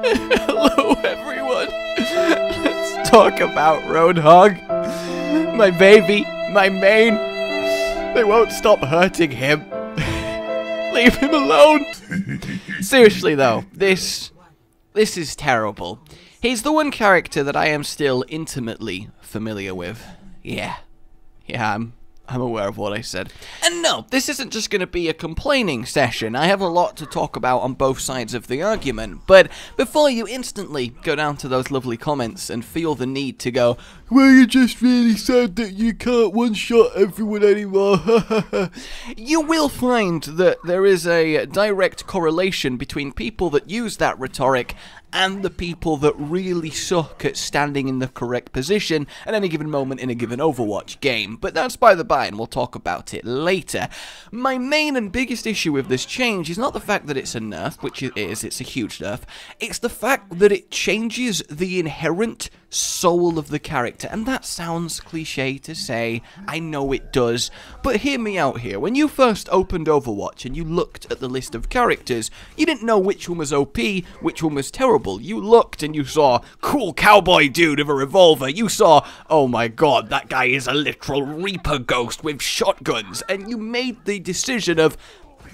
Hello everyone. Let's talk about Roadhog. My baby, my main. They won't stop hurting him. Leave him alone. Seriously though, this is terrible. He's the one character that I am still intimately familiar with. Yeah, I'm aware of what I said. And no, this isn't just going to be a complaining session. I have a lot to talk about on both sides of the argument. But before you instantly go down to those lovely comments and feel the need to go, well, you're just really sad that you can't one-shot everyone anymore. You will find that there is a direct correlation between people that use that rhetoric and the people that really suck at standing in the correct position at any given moment in a given Overwatch game. But that's by the by, and we'll talk about it later. My main and biggest issue with this change is not the fact that it's a nerf, which it is, it's a huge nerf. It's the fact that it changes the inherent soul of the character, and that sounds cliche to say, I know it does, but hear me out here. When you first opened Overwatch and you looked at the list of characters, you didn't know which one was OP, which one was terrible. You looked and you saw, cool cowboy dude with a revolver. You saw, oh my god, that guy is a literal Reaper ghost with shotguns, and you made the decision of,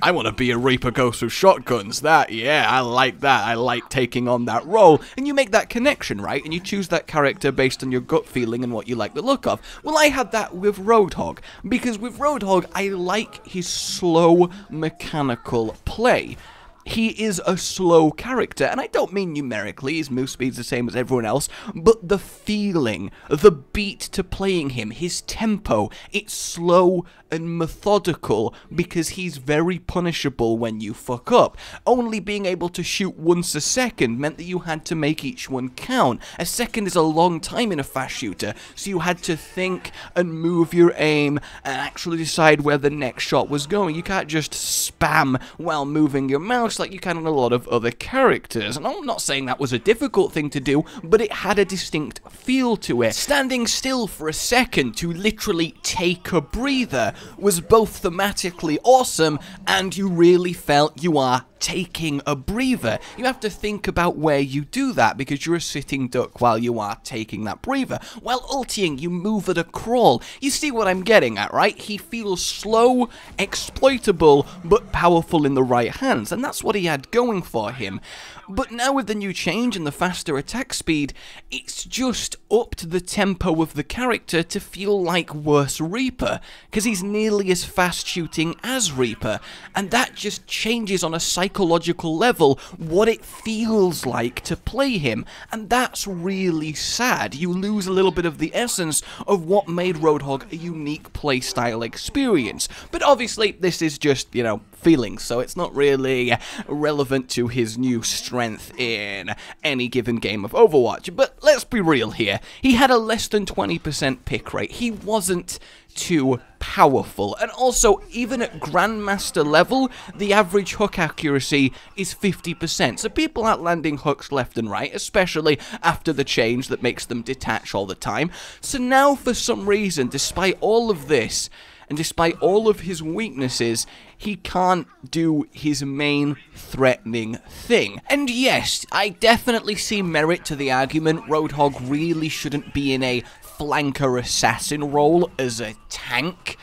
I want to be a Reaper Ghost with shotguns. Yeah, I like that. I like taking on that role. And you make that connection, right? And you choose that character based on your gut feeling and what you like the look of. Well, I had that with Roadhog. Because with Roadhog, I like his slow, mechanical play. He is a slow character, and I don't mean numerically, his move speed's the same as everyone else, but the feeling, the beat to playing him, his tempo, it's slow and methodical because he's very punishable when you fuck up. Only being able to shoot once a second meant that you had to make each one count. A second is a long time in a fast shooter, so you had to think and move your aim and actually decide where the next shot was going. You can't just spam while moving your mouse like you can on a lot of other characters. And I'm not saying that was a difficult thing to do, but it had a distinct feel to it. Standing still for a second to literally take a breather was both thematically awesome, and you really felt you are taking a breather. You have to think about where you do that because you're a sitting duck while you are taking that breather. While ulting, you move at a crawl. You see what I'm getting at, right? He feels slow, exploitable, but powerful in the right hands, and that's what he had going for him. But now with the new change and the faster attack speed, it's just upped the tempo of the character to feel like worse Reaper, because he's nearly as fast shooting as Reaper, and that just changes on a psychological level what it feels like to play him, and that's really sad. You lose a little bit of the essence of what made Roadhog a unique playstyle experience. But obviously, this is just, you know, feelings, so it's not really relevant to his new strength in any given game of Overwatch. But let's be real here, he had a less than 20% pick rate. He wasn't too powerful, and also even at Grandmaster level, the average hook accuracy is 50%, so people aren't landing hooks left and right, especially after the change that makes them detach all the time. So now for some reason, despite all of this, and despite all of his weaknesses, he can't do his main threatening thing. And yes, I definitely see merit to the argument Roadhog really shouldn't be in a flanker assassin role as a tank.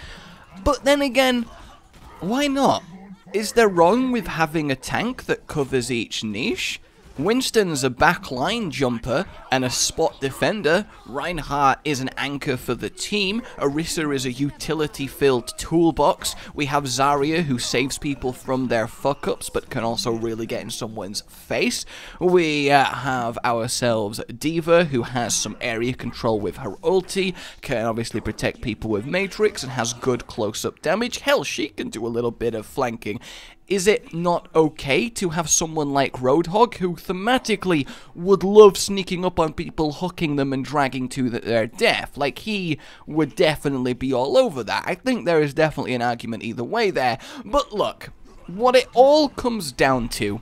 But then again, why not? Is there wrong with having a tank that covers each niche? Winston's a backline jumper and a spot defender. Reinhardt is an anchor for the team. Orisa is a utility-filled toolbox. We have Zarya, who saves people from their fuck-ups, but can also really get in someone's face. We have ourselves D.Va, who has some area control with her ulti, can obviously protect people with Matrix, and has good close-up damage. Hell, she can do a little bit of flanking. Is it not okay to have someone like Roadhog, who thematically would love sneaking up on people, hooking them, and dragging to their death? Like, he would definitely be all over that. I think there is definitely an argument either way there. But look, what it all comes down to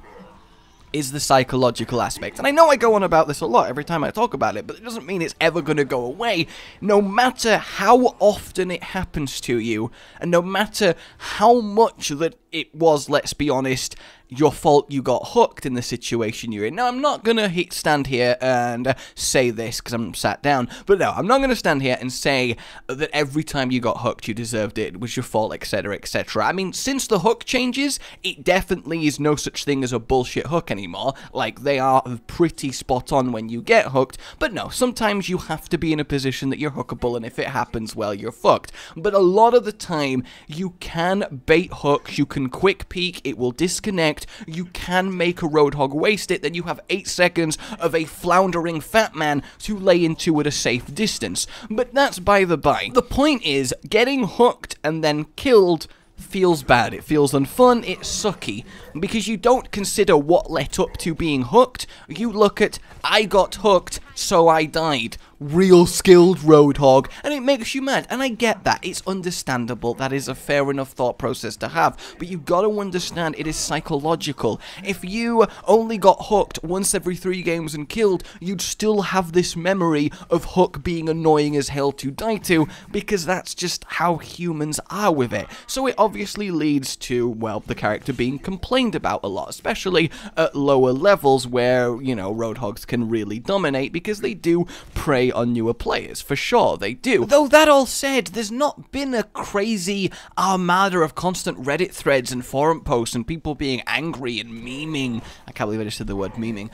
is the psychological aspect. And I know I go on about this a lot every time I talk about it, but it doesn't mean it's ever going to go away, no matter how often it happens to you, and no matter how much that it was, let's be honest, your fault you got hooked in the situation you're in. Now, I'm not going to stand here and say this because I'm sat down, but no, I'm not going to stand here and say that every time you got hooked you deserved it was your fault, etc, etc. I mean, since the hook changes, it definitely is no such thing as a bullshit hook anymore. Like, they are pretty spot on when you get hooked, but no, sometimes you have to be in a position that you're hookable, and if it happens, well, you're fucked. But a lot of the time, you can bait hooks, you can quick peek, it will disconnect, you can make a Roadhog waste it, then you have 8 seconds of a floundering fat man to lay into at a safe distance. But that's by the by. The point is, getting hooked and then killed feels bad, it feels unfun, it's sucky, because you don't consider what led up to being hooked, you look at, I got hooked, so I died. Real skilled Roadhog, and it makes you mad, and I get that, it's understandable, that is a fair enough thought process to have, but you've got to understand it is psychological. If you only got hooked once every 3 games and killed, you'd still have this memory of Hook being annoying as hell to die to, because that's just how humans are with it. So it obviously leads to, well, the character being complained about a lot, especially at lower levels where, you know, Roadhogs can really dominate, because they do prey on newer players, for sure, they do. Though that all said, there's not been a crazy armada of constant Reddit threads and forum posts and people being angry and memeing, I can't believe I just said the word memeing,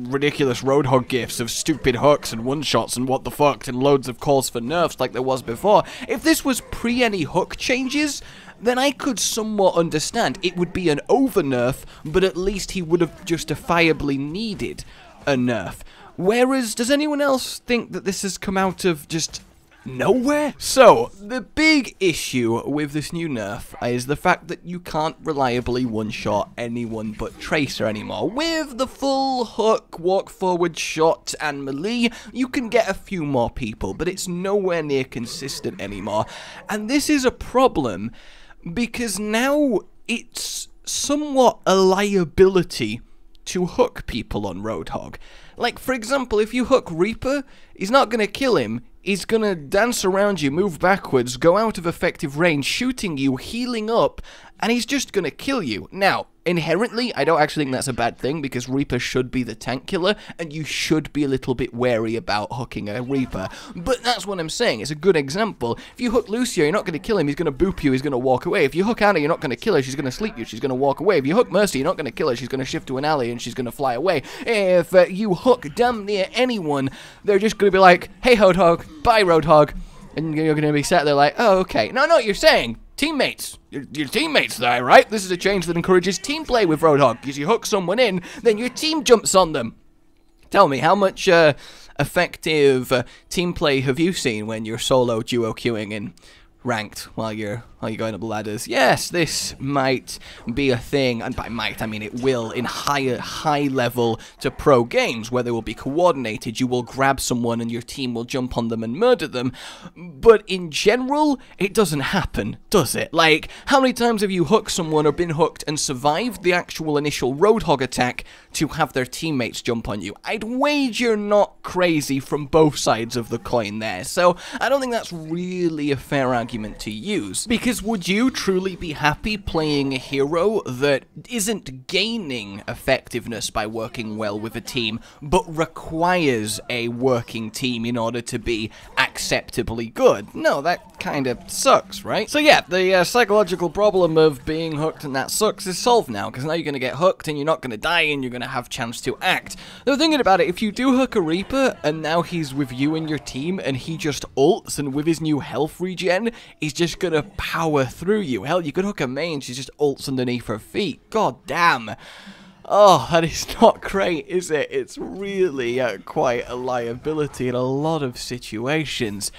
ridiculous Roadhog gifs of stupid hooks and one-shots and what the fuck and loads of calls for nerfs like there was before. If this was pre any hook changes, then I could somewhat understand. It would be an over-nerf, but at least he would have justifiably needed a nerf. Whereas, does anyone else think that this has come out of just nowhere? So, the big issue with this new nerf is the fact that you can't reliably one-shot anyone but Tracer anymore. With the full hook, walk-forward shot, and melee, you can get a few more people, but it's nowhere near consistent anymore. And this is a problem, because now it's somewhat a liability to hook people on Roadhog. Like, for example, if you hook Reaper, he's not going to kill him, he's going to dance around you, move backwards, go out of effective range, shooting you, healing up, and he's just going to kill you. Now, inherently, I don't actually think that's a bad thing, because Reaper should be the tank killer, and you should be a little bit wary about hooking a Reaper. But that's what I'm saying, it's a good example. If you hook Lucio, you're not going to kill him, he's going to boop you, he's going to walk away. If you hook Anna, you're not going to kill her, she's going to sleep you, she's going to walk away. If you hook Mercy, you're not going to kill her, she's going to shift to an alley, and she's going to fly away. If you hook damn near anyone, they're just going to be like, hey Roadhog, bye Roadhog, and you're going to be sat there like, oh, okay. No, you're saying teammates. Your teammates there, right? This is a change that encourages team play with Roadhog. Because you hook someone in, then your team jumps on them. Tell me, how much effective team play have you seen when you're solo duo queuing in ranked while you're going up the ladders? Yes, this might be a thing, and by might I mean it will, in high level to pro games where they will be coordinated. You will grab someone and your team will jump on them and murder them, but in general it doesn't happen, does it? Like, how many times have you hooked someone or been hooked and survived the actual initial Roadhog attack to have their teammates jump on you? I'd wager not crazy from both sides of the coin there, so I don't think that's really a fair argument to use, because would you truly be happy playing a hero that isn't gaining effectiveness by working well with a team, but requires a working team in order to be acceptably good? No, that kind of sucks, right? So yeah, the psychological problem of being hooked and that sucks is solved now, because now you're going to get hooked and you're not going to die and you're going to have chance to act. Though thinking about it, if you do hook a Reaper and now he's with you and your team and he just ults, and with his new health regen, he's just going to power through you. Hell, you could hook a May and she just ults underneath her feet. God damn. Oh, that is not great, is it? It's really quite a liability in a lot of situations.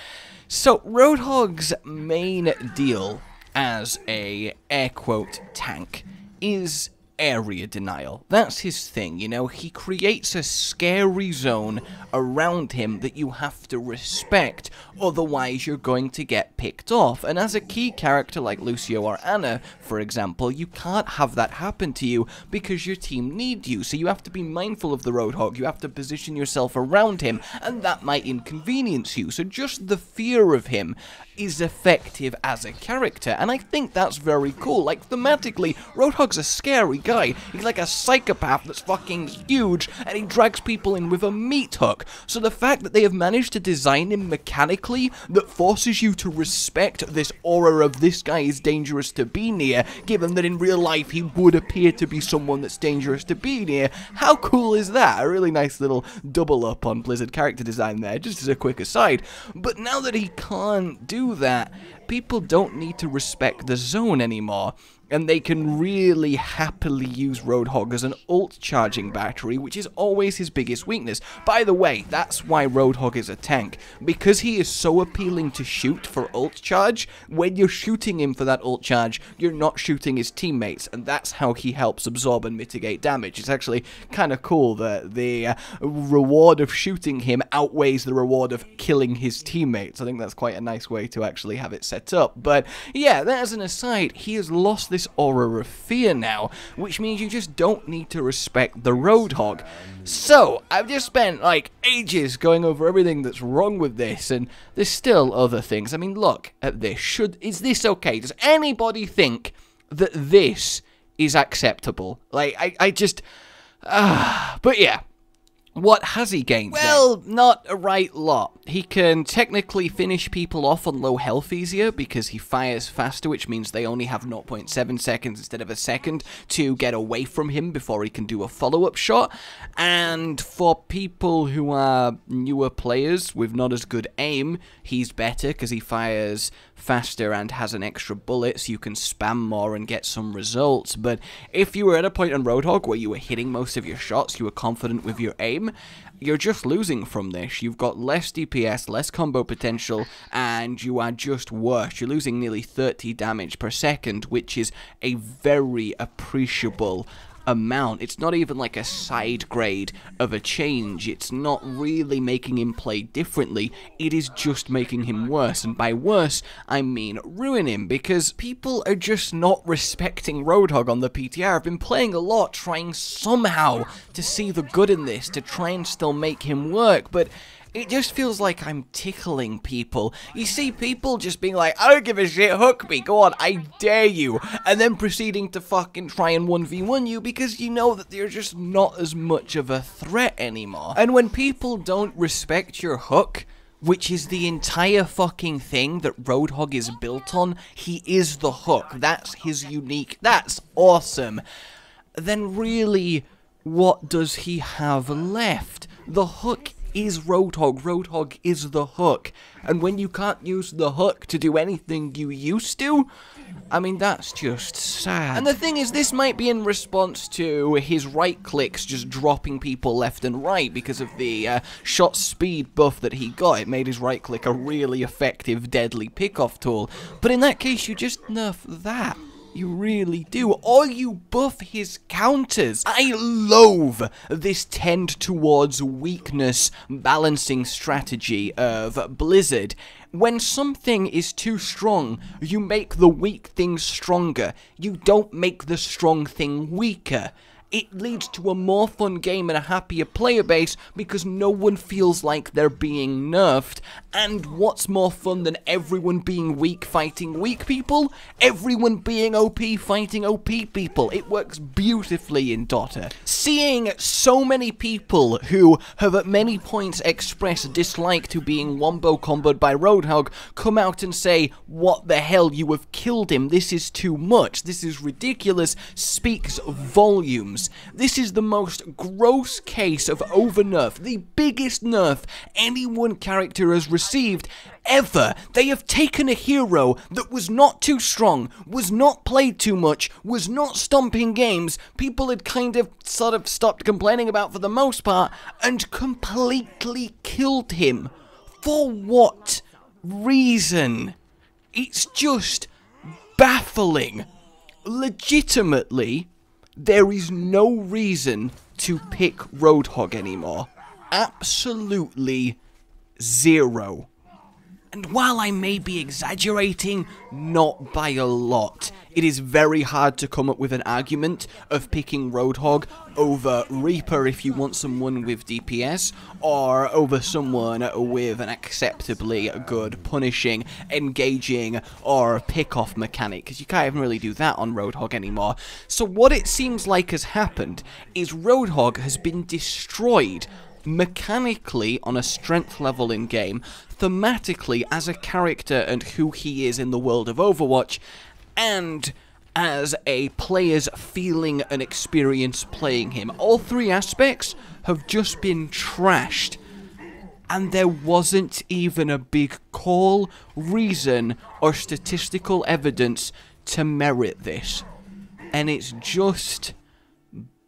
So, Roadhog's main deal as a air quote tank is area denial. That's his thing, you know? He creates a scary zone around him that you have to respect, otherwise you're going to get picked off. And as a key character like Lucio or Anna, for example, you can't have that happen to you because your team need you. So you have to be mindful of the Roadhog, you have to position yourself around him, and that might inconvenience you. So just the fear of him is effective as a character, and I think that's very cool. Like, thematically, Roadhog's a scary guy. He's like a psychopath that's fucking huge, and he drags people in with a meat hook. So the fact that they have managed to design him mechanically that forces you to respect this aura of this guy is dangerous to be near, given that in real life he would appear to be someone that's dangerous to be near, how cool is that? A really nice little double up on Blizzard character design there, just as a quick aside. But now that he can't do that, people don't need to respect the zone anymore, and they can really happily use Roadhog as an ult charging battery, which is always his biggest weakness. By the way, that's why Roadhog is a tank, because he is so appealing to shoot for ult charge. When you're shooting him for that ult charge, you're not shooting his teammates, and that's how he helps absorb and mitigate damage. It's actually kind of cool that the reward of shooting him outweighs the reward of killing his teammates. I think that's quite a nice way to actually have it set up. But yeah, that as an aside, he has lost this aura of fear now, which means you just don't need to respect the Roadhog. So, I've just spent, like, ages going over everything that's wrong with this, and there's still other things. I mean, look at this. Is this okay? Does anybody think that this is acceptable? Like, I just... but yeah. What has he gained? Well, not a right lot. He can technically finish people off on low health easier because he fires faster, which means they only have 0.7 seconds instead of a second to get away from him before he can do a follow-up shot. And for people who are newer players with not as good aim, he's better because he fires faster and has an extra bullet, so you can spam more and get some results. But if you were at a point on Roadhog where you were hitting most of your shots, you were confident with your aim, you're just losing from this. You've got less DPS, less combo potential, and you are just worse. You're losing nearly 30 damage per second, which is a very appreciable amount. It's not even like a side grade of a change. It's not really making him play differently. It is just making him worse, and by worse I mean ruin him, because people are just not respecting Roadhog on the PTR. I've been playing a lot, trying somehow to see the good in this, to try and still make him work, but it just feels like I'm tickling people. You see people just being like, I don't give a shit, hook me, go on, I dare you, and then proceeding to fucking try and 1v1 you because you know that they're just not as much of a threat anymore. And when people don't respect your hook, which is the entire fucking thing that Roadhog is built on, he is the hook, that's his unique, that's awesome, then really, what does he have left? The hook is Roadhog. Roadhog is the hook. And when you can't use the hook to do anything you used to, I mean, that's just sad. And the thing is, this might be in response to his right clicks just dropping people left and right because of the shot speed buff that he got. It made his right click a really effective, deadly pickoff tool. But in that case, you just nerf that. You really do. Or you buff his counters. I loathe this tend towards weakness balancing strategy of Blizzard. When something is too strong, you make the weak thing stronger. You don't make the strong thing weaker. It leads to a more fun game and a happier player base because no one feels like they're being nerfed. And what's more fun than everyone being weak fighting weak people? Everyone being OP fighting OP people. It works beautifully in Dota. Seeing so many people who have at many points expressed dislike to being wombo comboed by Roadhog come out and say, what the hell, you have killed him, this is too much, this is ridiculous, speaks volumes. This is the most gross case of over-nerf, the biggest nerf any one character has received ever. They have taken a hero that was not too strong, was not played too much, was not stomping games, people had kind of sort of stopped complaining about for the most part, and completely killed him. For what reason? It's just baffling. Legitimately, there is no reason to pick Roadhog anymore. Absolutely zero. And while I may be exaggerating, not by a lot, it is very hard to come up with an argument of picking Roadhog over Reaper if you want someone with DPS, or over someone with an acceptably good punishing, engaging, or pick-off mechanic, because you can't even really do that on Roadhog anymore. So what it seems like has happened is Roadhog has been destroyed mechanically on a strength level in game, thematically as a character and who he is in the world of Overwatch, and as a player's feeling and experience playing him. All three aspects have just been trashed, and there wasn't even a big call, reason, or statistical evidence to merit this. And it's just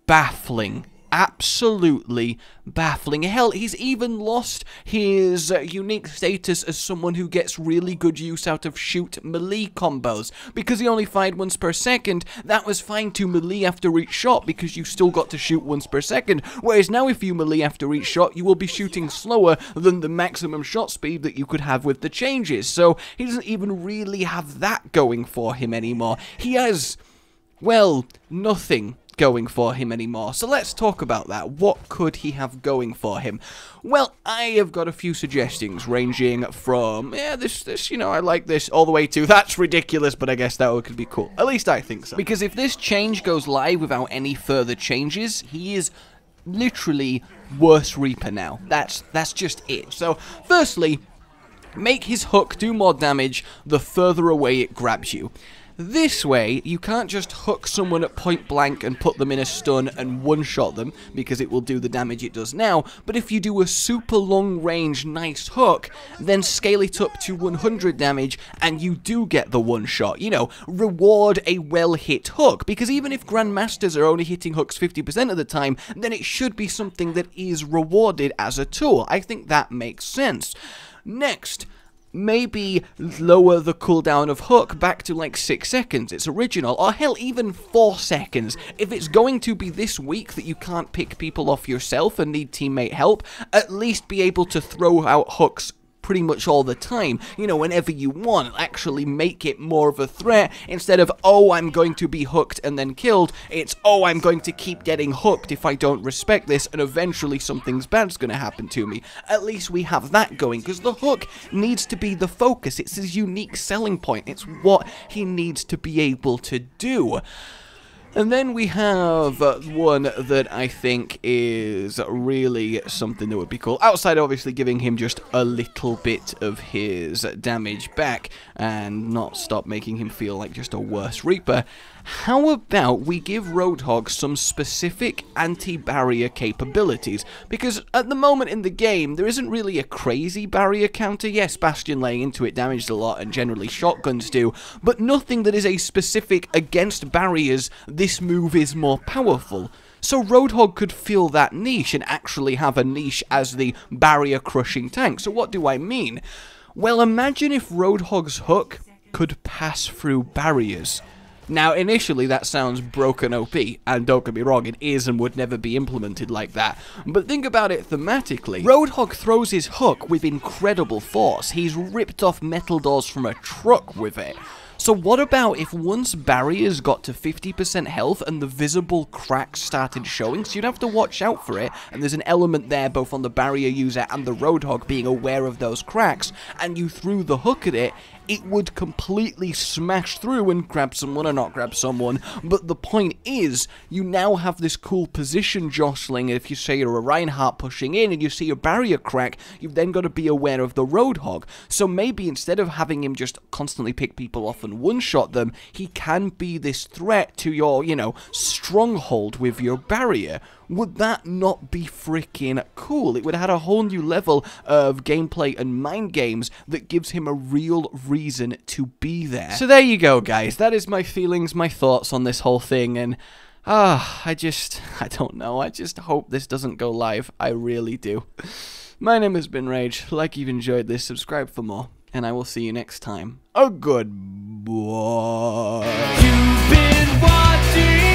baffling. Absolutely baffling. Hell, he's even lost his unique status as someone who gets really good use out of shoot melee combos. Because he only fired once per second, that was fine to melee after each shot because you still got to shoot once per second. Whereas now if you melee after each shot, you will be shooting slower than the maximum shot speed that you could have with the changes. So he doesn't even really have that going for him anymore. He has, well, nothing going for him anymore. So let's talk about that. What could he have going for him? Well, I have got a few suggestions ranging from, yeah, this, you know, I like this, all the way to, that's ridiculous, but I guess that could be cool. At least I think so. Because if this change goes live without any further changes, he is literally worse Reaper now. That's just it. So, firstly, make his hook do more damage the further away it grabs you. This way, you can't just hook someone at point blank and put them in a stun and one-shot them, because it will do the damage it does now, but if you do a super long range nice hook, then scale it up to 100 damage, and you do get the one-shot. You know, reward a well-hit hook, because even if Grandmasters are only hitting hooks 50% of the time, then it should be something that is rewarded as a tool. I think that makes sense. Next, maybe lower the cooldown of hook back to like 6 seconds, its original, or hell, even 4 seconds. If it's going to be this weak that you can't pick people off yourself and need teammate help, at least be able to throw out hooks pretty much all the time, you know, whenever you want. Actually make it more of a threat instead of, oh, I'm going to be hooked and then killed. It's, oh, I'm going to keep getting hooked if I don't respect this, and eventually something's bad's going to happen to me. At least we have that going, because the hook needs to be the focus. It's his unique selling point. It's what he needs to be able to do. And then we have one that I think is really something that would be cool. Outside, obviously, giving him just a little bit of his damage back and not stop making him feel like just a worse Reaper. How about we give Roadhog some specific anti-barrier capabilities? Because at the moment in the game, there isn't really a crazy barrier counter. Yes, Bastion laying into it damages a lot, and generally shotguns do, but nothing that is a specific against barriers, this move is more powerful. So Roadhog could fill that niche and actually have a niche as the barrier-crushing tank. So what do I mean? Well, imagine if Roadhog's hook could pass through barriers. Now, initially, that sounds broken OP, and don't get me wrong, it is and would never be implemented like that. But think about it thematically. Roadhog throws his hook with incredible force. He's ripped off metal doors from a truck with it. So what about if once barriers got to 50% health and the visible cracks started showing, so you'd have to watch out for it, and there's an element there both on the barrier user and the Roadhog being aware of those cracks, and you threw the hook at it, it would completely smash through and grab someone or not grab someone. But the point is, you now have this cool position jostling. If you say you're a Reinhardt pushing in and you see a barrier crack, you've then got to be aware of the Roadhog. So maybe instead of having him just constantly pick people off and one-shot them, he can be this threat to your, you know, stronghold with your barrier. Would that not be freaking cool? It would add a whole new level of gameplay and mind games that gives him a real reason to be there. So there you go, guys. That is my feelings, my thoughts on this whole thing, and I don't know. I just hope this doesn't go live. I really do. My name has been Rage. Like you've enjoyed this, subscribe for more, and I will see you next time. Oh, goodbye. You've been watching